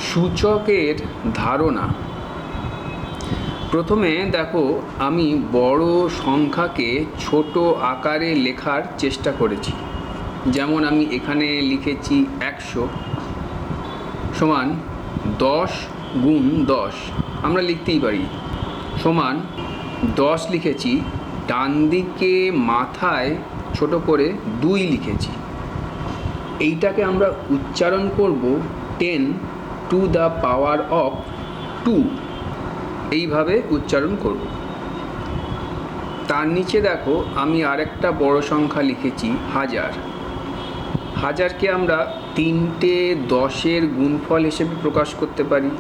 সূচকের ধারণা। প্রথমে দেখো, আমি বড় সংখ্যাকে ছোট আকারে লেখার চেষ্টা করেছি। যেমন আমি এখানে লিখেছি 100 সমান 10 গুণ 10, আমরা লিখতেই পারি, সমান 10 লিখেছি, ডান দিকে মাথায় ছোট করে 2 লিখেছি। এইটাকে আমরা উচ্চারণ করব 10 টু দ্য পাওয়ার অফ 2, এইভাবে উচ্চারণ করব। তার নিচে দেখো, আমি আরেকটা বড় সংখ্যা লিখেছি 1000। হাজারকে আমরা 3টে 10-এর গুণফল হিসেবে প্রকাশ করতে পারি,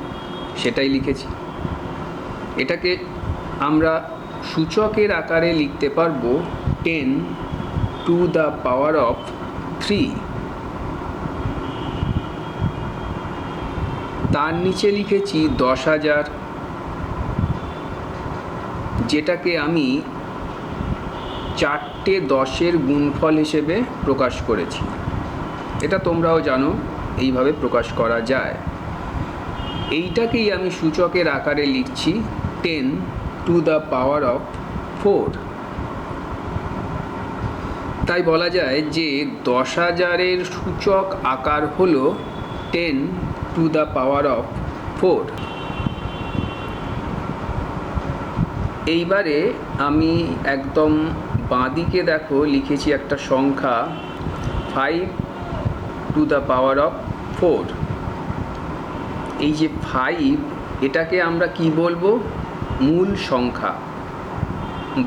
সেটাই লিখেছি। এটাকে আমরা সূচকের আকারে লিখতে পারবো 10 টু দ্য পাওয়ার অফ 3। তার নিচে লিখেছি 10,000, যেটাকে আমি 4টে 10-এর গুণফল হিসেবে প্রকাশ করেছি। এটা তোমরাও জানো, এইভাবে প্রকাশ করা যায়। এইটাকেই আমি সূচকের আকারে লিখছি 10 টু দ্য পাওয়ার অফ 4। তাই বলা যায় যে 10,000-এর সূচক আকার হলো 10 টু দ্য পাওয়ার অফ 4। এইবারে আমি একদম বাঁদিকে দেখো লিখেছি একটা সংখ্যা 5 টু দ্য পাওয়ার অফ 4। এই যে 5, এটাকে আমরা কি বলবো? মূল সংখ্যা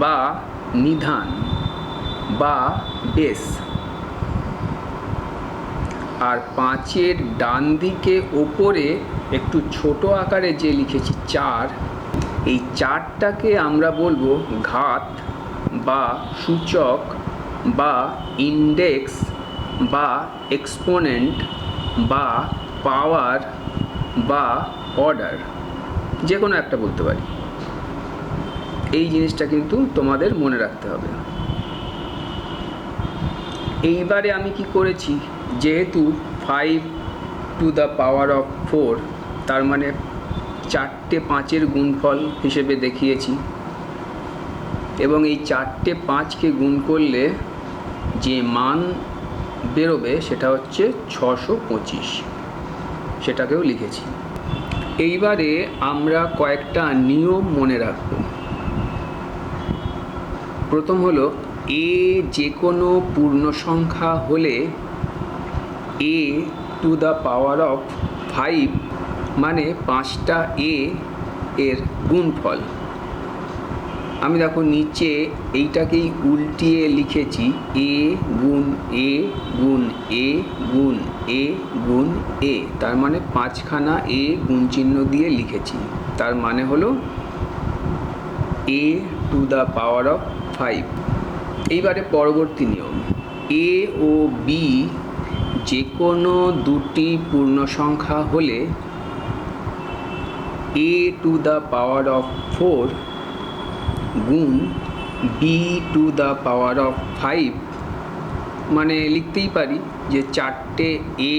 বা নিধান বা বেস। আর 5-এর ডান দিকে ওপরে একটু ছোট আকারে যে লিখেছি 4, এই 4টাকে আমরা বলবো ঘাত বা সূচক বা ইন্ডেক্স বা এক্সপোনেন্ট বা পাওয়ার বা অর্ডার, যে কোনো একটা বলতে পারি। এই জিনিসটা কিন্তু তোমাদের মনে রাখতে হবে। এইবারে আমি কি করেছি, যেহেতু 5 টু দ্য পাওয়ার অফ 4, তার মানে 4টে 5-এর গুণফল হিসেবে দেখিয়েছি, এবং এই 4টে 5কে গুণ করলে যে মান বেরোবে সেটা হচ্ছে 625, সেটাকেও লিখেছি। এইবারে আমরা কয়েকটা নিয়ম মনে রাখব। প্রথম হলো, এ যে কোনো পূর্ণ সংখ্যা হলে এ টু দ্য পাওয়ার অফ 5 মানে 5টা এ এর গুণফল। আমি দেখো নিচে এইটাকেই উল্টিয়ে লিখেছি এ গুণ এ গুণ এ গুণ এ গুণ এ, তার মানে 5খানা এ গুণ চিহ্ন দিয়ে লিখেছি। তার মানে হলো এ টু দ্য পাওয়ার অফ 5। এইবারে পরবর্তী নিয়ম, এ ও বি যে কোনো দুটি পূর্ণ সংখ্যা হলে এ টু দ্য পাওয়ার অফ 4 গুণ B to the power of 5, মানে লিখতেই পারি যে 4টে এ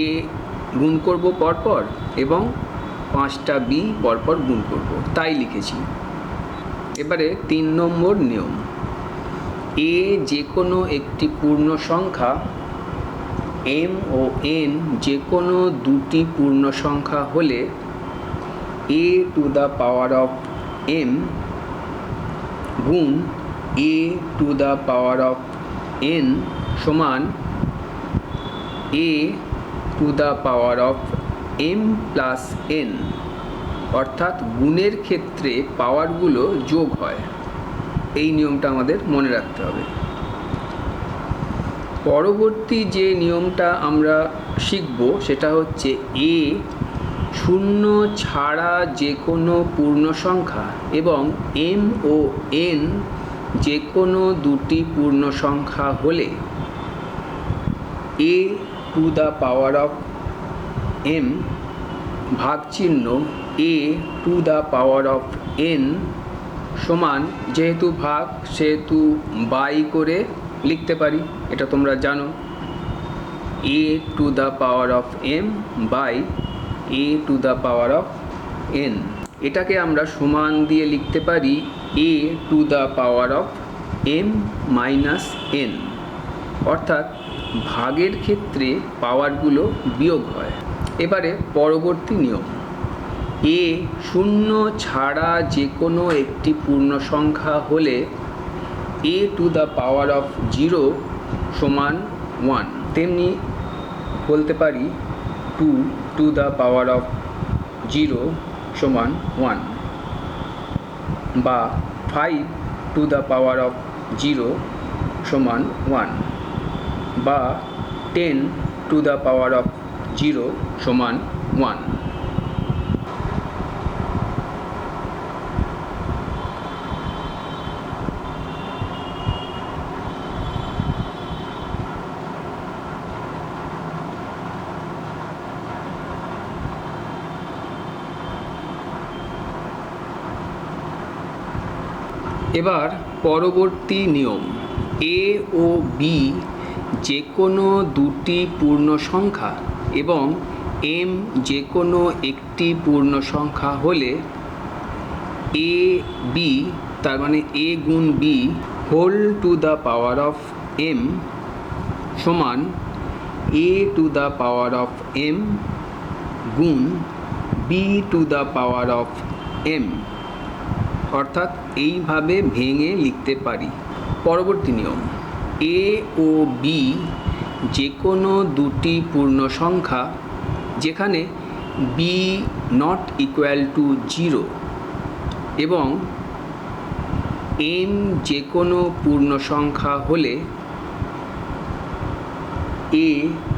গুণ করব পরপর এবং 5টা বি পরপর গুণ করব, তাই লিখেছি। এবারে 3 নম্বর নিয়ম, এ যে কোনো একটি পূর্ণ সংখ্যা, এম ও এন যে কোনো দুটি পূর্ণ সংখ্যা হলে এ to the power of m গুণ a to the power of n সমান a to the power of m plus n, অর্থাৎ গুণের ক্ষেত্রে পাওয়ারগুলো যোগ হয়। এই নিয়মটা আমাদের মনে রাখতে হবে। পরবর্তী যে নিয়মটা আমরা শিখব সেটা হচ্ছে এ শূন্য ছাড়া যে কোনো পূর্ণ সংখ্যা এবং এম ও এন যে কোনো দুটি পূর্ণ সংখ্যা হলে এ to the power of m ভাগ চিহ্ন a to the power of n সমান, যেহেতু ভাগ সেহেতু বাই করে লিখতে পারি, এটা তোমরা জানো, a to the power of m by a to the power of n। এটাকে আমরা সমান দিয়ে লিখতে পারি a to the power of m minus n, অর্থাৎ ভাগের ক্ষেত্রে পাওয়ারগুলো বিয়োগ হয়। এবারে পরবর্তী নিয়ম, a শূন্য ছাড়া যে কোনো একটি পূর্ণ সংখ্যা হলে a to the power of 0 সমান 1। তেমনি বলতে পারি 2 টু দ্য পাওয়ার অফ 0 সমান 1, বা 5 টু দ্য পাওয়ার অফ 0 সমান 1, বা 10 টু দ্য পাওয়ার অফ 0 সমান 1। এবার পরবর্তী নিয়ম, a ও b যে কোনো দুটি পূর্ণ সংখ্যা এবং m যে কোনো একটি পূর্ণ সংখ্যা হলে a b, তার মানে a গুণ b whole to the power of m সমান a to the power of m গুণ b to the power of m, অর্থাৎ এইভাবে ভেঙে লিখতে পারি। পরবর্তী নিয়ম, a ও b যে কোনো দুটি পূর্ণ সংখ্যা যেখানে b নট ইকুয়াল টু 0 এবং m যে কোনো পূর্ণ সংখ্যা হলে a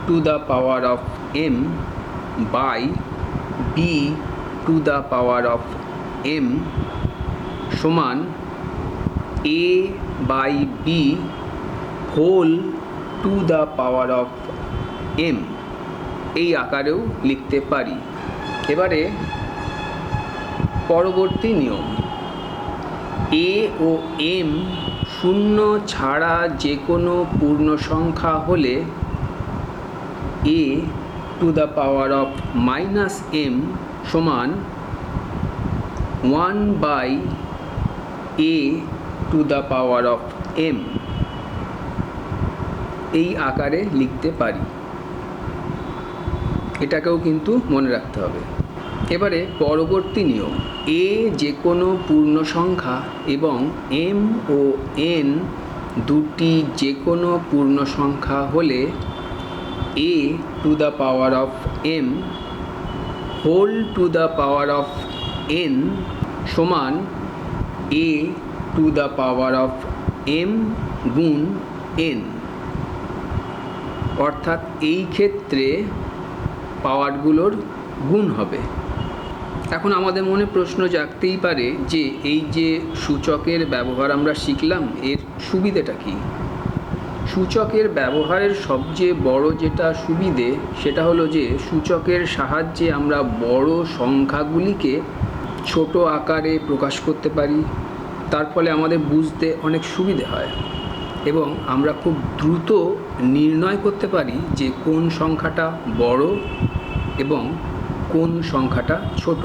to the power of m by b to the power of m সমান a by b whole to the power of m, এই আকারেও লিখতে পারি। এবারে পরবর্তী নিয়ম, a ও m শূন্য ছাড়া যে কোনো পূর্ণ সংখ্যা হলে a to the power of minus m সমান 1 by a to the power of m, এই আকারে লিখতে পারি। এটাকেও কিন্তু মনে রাখতে হবে। এবারে পরবর্তী নিয়ম, a যে কোনো পূর্ণ সংখ্যা এবং m ও n দুটি যে কোনো পূর্ণ সংখ্যা হলে a to the power of m whole to the power of n সমান a to the power of m গুণ n, অর্থাৎ এই ক্ষেত্রে পাওয়ারগুলোর গুণ হবে। এখন আমাদের মনে প্রশ্ন জাগতেই পারে যে এই যে সূচকের ব্যবহার আমরা শিখলাম, এর সুবিধাটা কী? সূচকের ব্যবহারের সবচেয়ে বড় যেটা সুবিধে সেটা হলো যে সূচকের সাহায্যে আমরা বড় সংখ্যাগুলিকে ছোট আকারে প্রকাশ করতে পারি। তার ফলে আমাদের বুঝতে অনেক সুবিধে হয় এবং আমরা খুব দ্রুত নির্ণয় করতে পারি যে কোন সংখ্যাটা বড় এবং কোন সংখ্যাটা ছোট।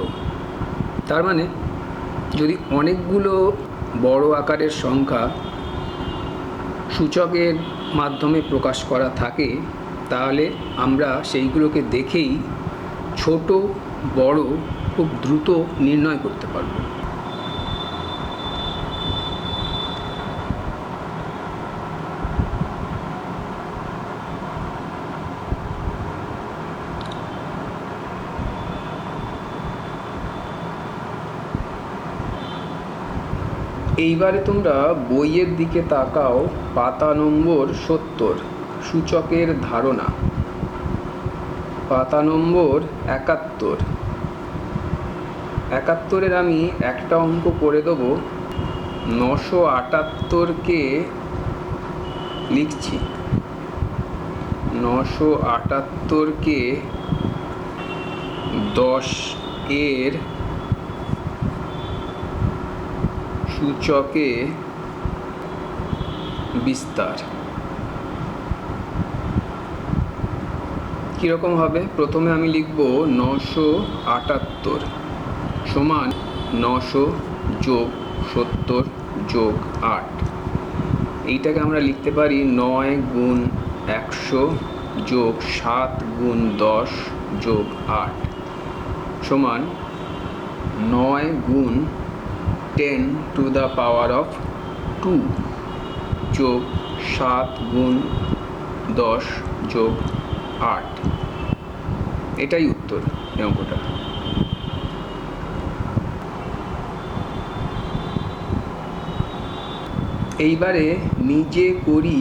তার মানে যদি অনেকগুলো বড় আকারের সংখ্যা সূচকের মাধ্যমে প্রকাশ করা থাকে তাহলে আমরা সেইগুলোকে দেখেই ছোট বড় খুব দ্রুত নির্ণয় করতে পারব। এইবারে তোমরা বইয়ের দিকে তাকাও, পাতা নম্বর 70, সূচকের ধারণা। পাতা নম্বর 71। 71-এর আমি একটা অঙ্ক করে দেবো। 978-কে লিখছি। 978-কে 10-এর সূচকে বিস্তার। কীরকম হবে? প্রথমে আমি লিখব 978 সমান 900 যোগ 70 যোগ 8। এইটাকে আমরা লিখতে পারি 9 গুণ 100 যোগ 7 গুণ 10 যোগ 8 সমান 9 গুণ 10 টু দ্য পাওয়ার অফ 2 যোগ 7 গুণ 10 যোগ 8। এটাই উত্তর এই অঙ্কটা। এইবারে নিজে করি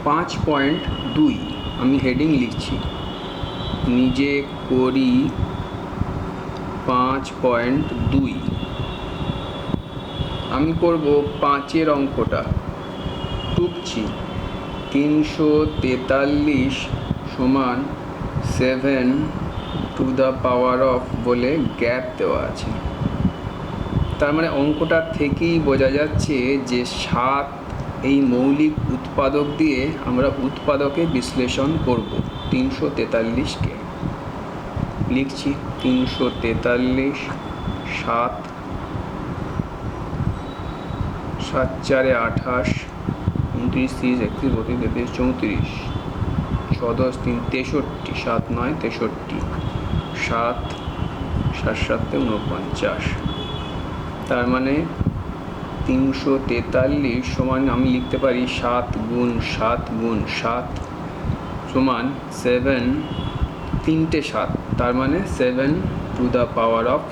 5.2। আমি হেডিং লিখছি, নিজে করি 5.2। আমি করব 5-এর অঙ্কটা, টুকছি। 343 সমান 7 টু দ্য পাওয়ার অফ বলে গ্যাপ দেওয়া আছে। তার মানে অঙ্কটা থেকেই বোঝা যাচ্ছে যে 7 এই মৌলিক উৎপাদক দিয়ে আমরা উৎপাদকে বিশ্লেষণ করব। 343কে লিখছি, 343 7 7 4 28 29 30 31 32 33 34 6 10 3 63 7 9 63 7 7 7 49। তার মানে 343 সমান আমি লিখতে পারি 7 গুণ 7 গুণ 7 সমান 7, 3টে 7, তার মানে 7 টু দ্য পাওয়ার অফ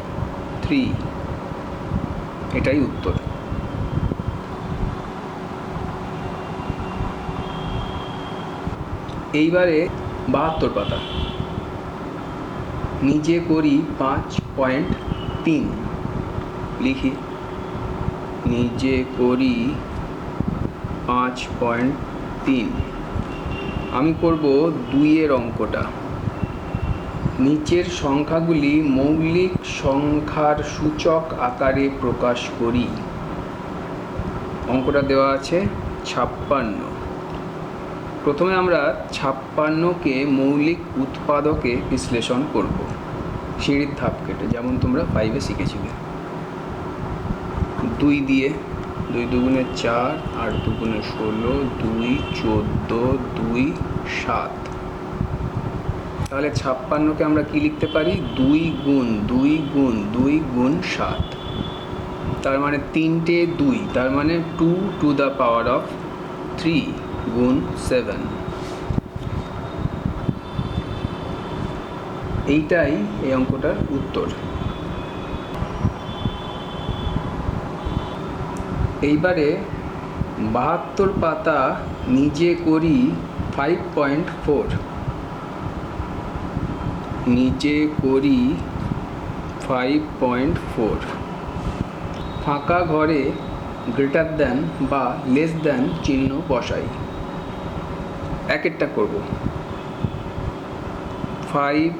3। এটাই উত্তর। এইবারে 72 পাতা, নিজে করি 5.3। লিখি, নিজে করি 5.3। আমি করব 2-এর অঙ্কটা। নিচের সংখ্যাগুলি মৌলিক সংখ্যার সূচক আকারে প্রকাশ করি। অঙ্কটা দেওয়া আছে 56। প্রথমে আমরা 56কে মৌলিক উৎপাদকে বিশ্লেষণ করব সিঁড়ির ধাপ কেটে, যেমন তোমরা 5-এ শিখেছিলে। 2 দিয়ে, 2 দুগুণে 4, 8 দুগুণে 16, 2 14, 2 7। তাহলে 56কে আমরা কি লিখতে পারি? 2 গুণ 2 গুণ 2 গুণ 7। তার মানে 3টে 2, তার মানে 2 টু দ্য পাওয়ার অফ 3 গুণ 7। এইটাই এই অঙ্কটার উত্তর। এইবারে 72 পাতা, নিজে করি 5.4। নিজে করি 5.4। ফাঁকা ঘরে গ্রেটার দ্যান বা লেস দ্যান চিহ্ন বসাই। এক একটা করব। 5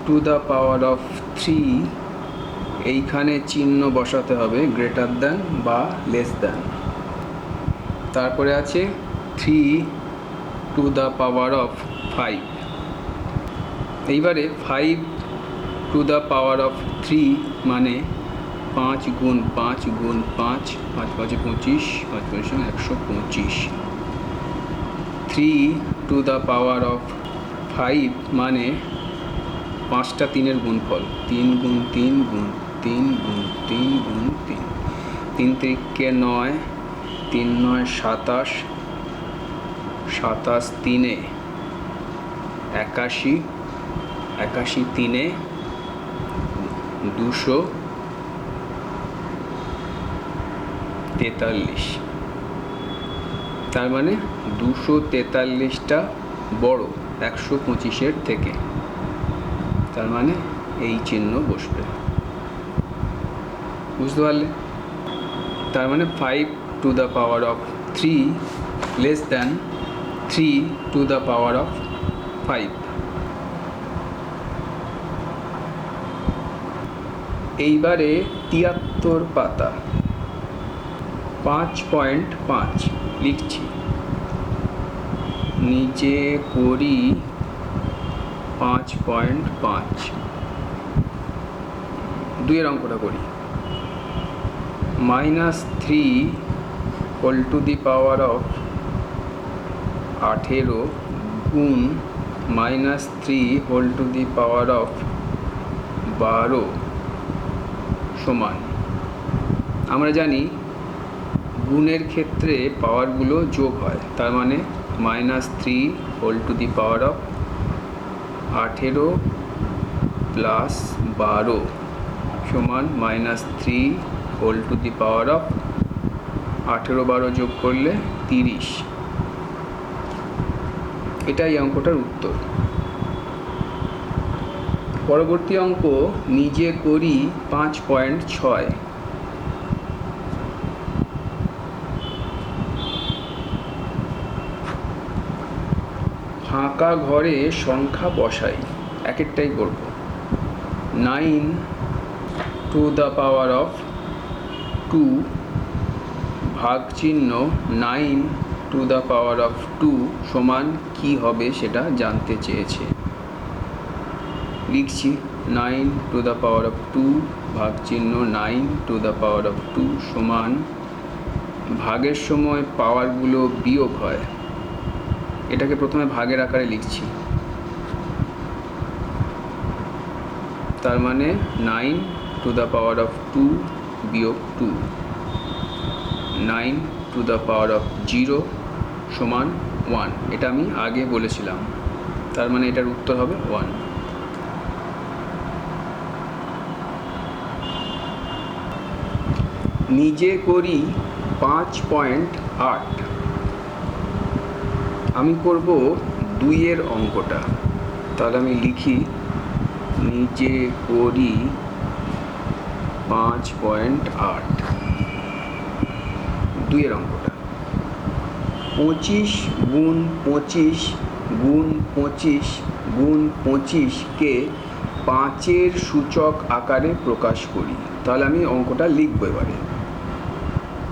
টু দ্য পাওয়ার অফ 3, এইখানে চিহ্ন বসাতে হবে গ্রেটার দ্যান বা লেস দ্যান। তারপরে আছে 3 টু দ্য পাওয়ার অফ 5। এইবারে 5 টু দ্য পাওয়ার অফ 3 মানে 5 গুণ 5 গুণ 5, 5 5 25, 5 5 125। 3 টু দ্য পাওয়ার অফ 5 মানে 5টা 3-এর গুণফল, 3 গুণ 3 গুণ 3 গুণ 3 গুণ 3। 3 3কে 9, 3 9 27, 27 3-এ 81, 81 3-এ 243। তার মানে 243টা বড় 125-এর থেকে। তার মানে এই চিহ্ন বসবে। বুঝতে পারলে? তার মানে 5 two the power of 3 less than 3 two the power of 5। এইবারে 73 পাতা, 5.5 লিখছি। নিজে করি 5.5। দুইয়ের অঙ্কটা করি। -3 whole to the power of 18 গুণ -3 whole to the power of 12 সমান, আমরা জানি গুণের ক্ষেত্রে পাওয়ারগুলো যোগ হয়, তার মানে -3 whole to the power of 18 plus 12 সমান -3 whole to the power of 18 12 যোগ করলে 30। এটাই অঙ্কটার উত্তর। পরবর্তী অঙ্ক নিজে করি 5.6। ফাঁকা ঘরে সংখ্যা বসাই, এক একটাই করব। 9 টু দ্য পাওয়ার অফ 2 ভাগ চিহ্ন 9 টু দ্য পাওয়ার অফ 2 সমান কি হবে সেটা জানতে চেয়েছে। লিখছি 9 টু দ্য পাওয়ার অফ 2 ভাগ চিহ্ন 9 টু দ্য পাওয়ার অফ 2 সমান, ভাগের সময় পাওয়ারগুলো বিয়োগ হয়, এটাকে প্রথমে ভাগের আকারে লিখছি, তার মানে 9 টু দ্য পাওয়ার অফ 2 বিয়োগ 2, 9 টু দ্য পাওয়ার অফ 0 সমান 1। এটা আমি আগে বলেছিলাম, তার মানে এটার উত্তর হবে 1। নিজে করি 5.8। আমি করব 2-এর অঙ্কটা, তাহলে আমি লিখি নিজে করি 5.8। 2-এর অঙ্কটা 25 গুণ 25 গুণ 25 গুণ 25কে 5-এর সূচক আকারে প্রকাশ করি। তাহলে আমি অঙ্কটা লিখবো এবারে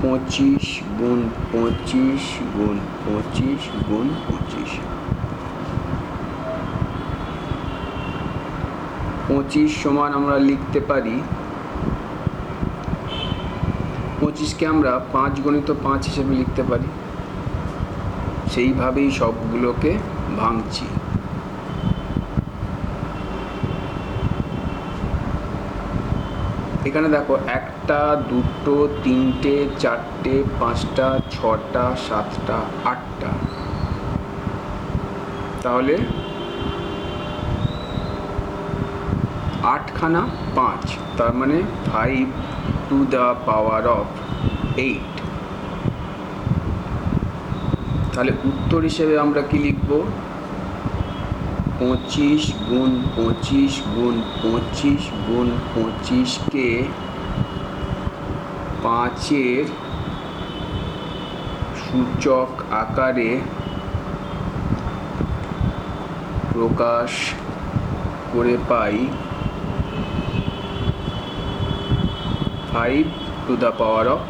25 গুণ 25 গুণ 25 গুণ 25। 25 সমান আমরা লিখতে পারি, 25কে আমরা 5 গুণিত 5 হিসেবে লিখতে পারি। সেইভাবেই সবগুলোকে ভাঙছি। এখানে দেখো 1টা 2টো 3টে 4টে 5টা 6টা 7টা 8টা, তাহলে 8খানা 5, তার মানে 5 টু দ্য পাওয়ার অফ 8। তাহলে উত্তর হিসেবে আমরা কি লিখব? 25 গুণ 25 গুণ 25 গুণ 25কে 5-এর সূচক আকারে প্রকাশ করে পাই 5 টু দ্য পাওয়ার অফ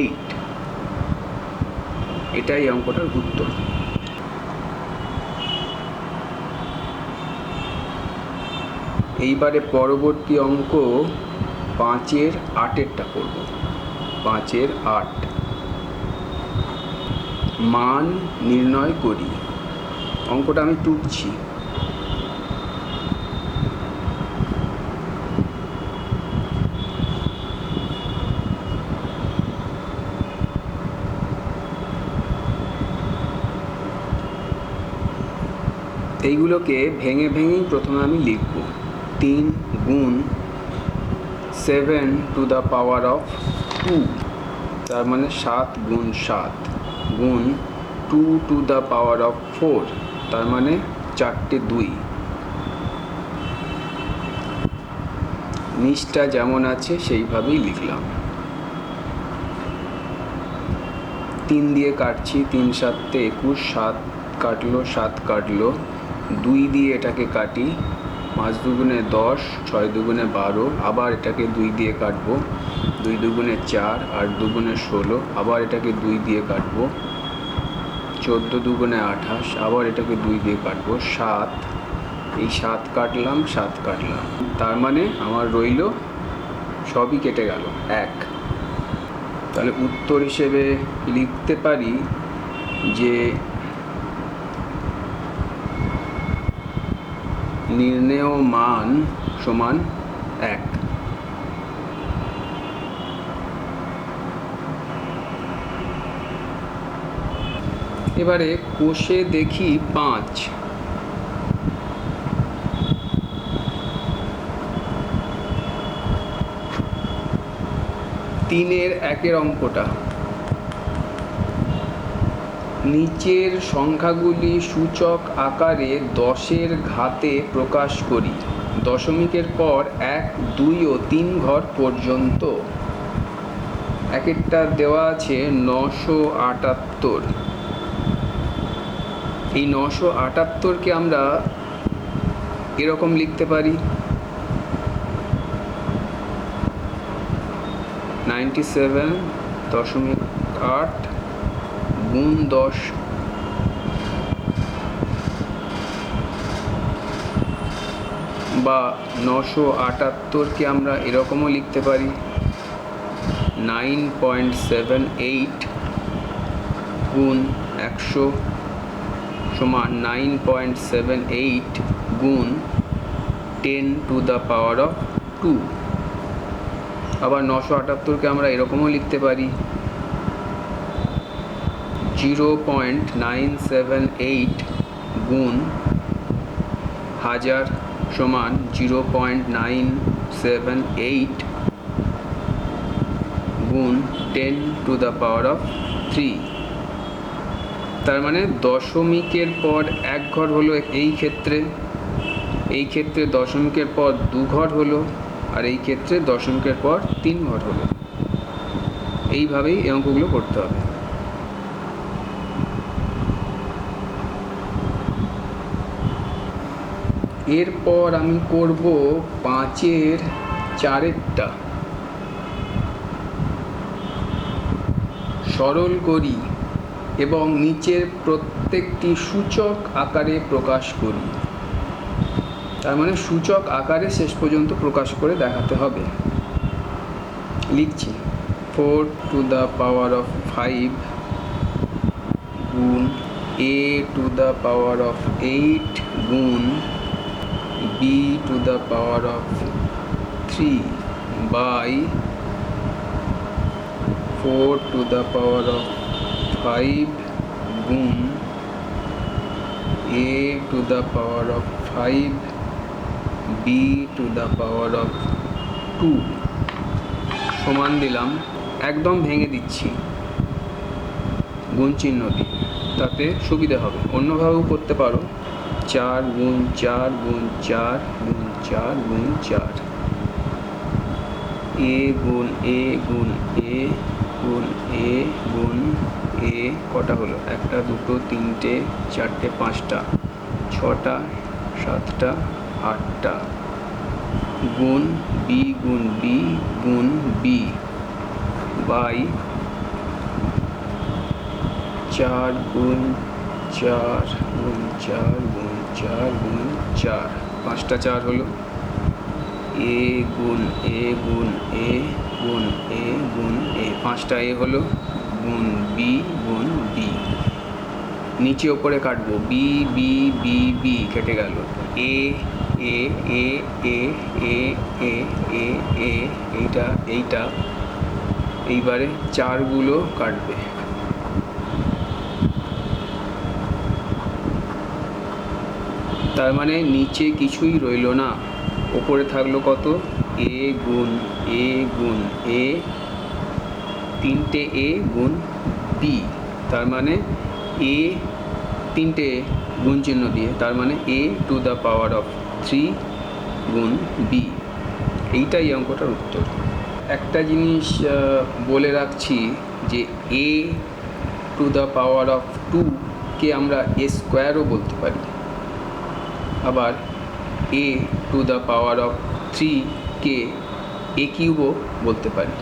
8। এটাই অঙ্কটার উত্তর। এইবারে পরবর্তী অঙ্ক 5-এর 8-এরটা করব। 5-এর 8 মান নির্ণয় করি। অঙ্কটা আমি টুকছি। এইগুলোকে ভেঙে ভেঙেই প্রথমে আমি লিখব। 3 গুণ 7 টু দ্য পাওয়ার অফ 2, তার মানে 7 গুণ 7 গুণ 2 টু দ্য পাওয়ার অফ 4, তার মানে 4টে 2। নিচটা যেমন আছে সেইভাবেই লিখলাম। 3 দিয়ে কাটছি, 3 7 21, 7 কাটলো 7 কাটলো, 2 দিয়ে এটাকে কাটি, 5 দুগুণে 10, 6 দুগুণে 12, আবার এটাকে 2 দিয়ে কাটবো, 2 দুগুণে 4, 8 দুগুণে 16, আবার এটাকে 2 দিয়ে কাটবো, 14 দুগুণে 28, আবার এটাকে 2 দিয়ে কাটবো, 7 এই 7 কাটলাম, 7 কাটলাম, তার মানে আমার রইল সবই কেটে গেল 1। তাহলে উত্তর হিসেবে লিখতে পারি যে নির্ণেয় মান সমান 1। এবারে কোষে দেখি 5। 3-এর 1-এর অঙ্কটা, নিচের সংখ্যাগুলি সূচক আকারে 10-এর ঘাতে প্রকাশ করি। দশমিকের পর 1, 2 ও 3 ঘর পর্যন্ত। এক একটা দেওয়া আছে 978। এই 978কে আমরা এরকম লিখতে পারি 97.8 গুণ 10, বা 978কে আমরা এরকমও লিখতে পারি 9.78 গুণ 100 সমান 9.78 গুণ 10 টু দ্য পাওয়ার অফ 2। আবার 978কে আমরা এরকমও লিখতে পারি 0.978 গুণ 1000 সমান 0.978 গুণ 10 টু দ্য পাওয়ার অফ 3। তার মানে দশমিকের পর 1 ঘর হলো এই ক্ষেত্রে দশমিকের পর 2 ঘর হলো, আর এই ক্ষেত্রে দশমিকের পর 3 ঘর হলো। এইভাবেই এই অঙ্কগুলো করতে হবে। এরপর আমি করব 5-এর 4-এরটা। সরল করি এবং নিচের প্রত্যেকটি সূচক আকারে প্রকাশ করি। তার মানে সূচক আকারে শেষ পর্যন্ত প্রকাশ করে দেখাতে হবে। লিখছি 4 টু দ্য পাওয়ার অফ 5 গুণ a to the power of 8 গুণ b to the power of 3 by 4 to the power of 5 গুণ a to the power of 5 b to the power of 2 সমান দিলাম। একদম ভেঙে দিচ্ছি গুণ চিহ্ন দিয়ে, তাতে সুবিধা হবে। অন্যভাবেও করতে পারো 4 গুণ 4 গুণ 4 গুণ 4 গুণ 4, a গুণ a গুণ a গুণ a গুণ a কটা হলো? 1, 2, 3, 4, 5টা, 6টা, 7টা, 8টা গুণ b গুণ b গুণ b বাই 4 গুণ 4 গুণ 4 গুণ 4 গুণ 4, 5টা 4 হলো। a গুণ a গুণ a গুণ a গুণ a, 5টা a হলো, গুণ b গুণ b। নিচে ওপরে কাটবো b b b b কেটে গেল, a a a a a a a a এইটা এইবারে 4গুলো কাটবে। তার মানে নিচে কিছুই রইল না, ওপরে থাকলো কত? a গুণ a গুণ a, 3টে a গুণ b, তার মানে a 3টে গুণ চিহ্ন দিয়ে, তার মানে a to the power of 3 গুণ b। এইটাই অঙ্কটার উত্তর। একটা জিনিস বলে রাখছি যে a to the power of 2কে আমরা a স্কোয়ারও বলতে পারি, আবার a to the power of 3কে a কিউবও বলতে পারি।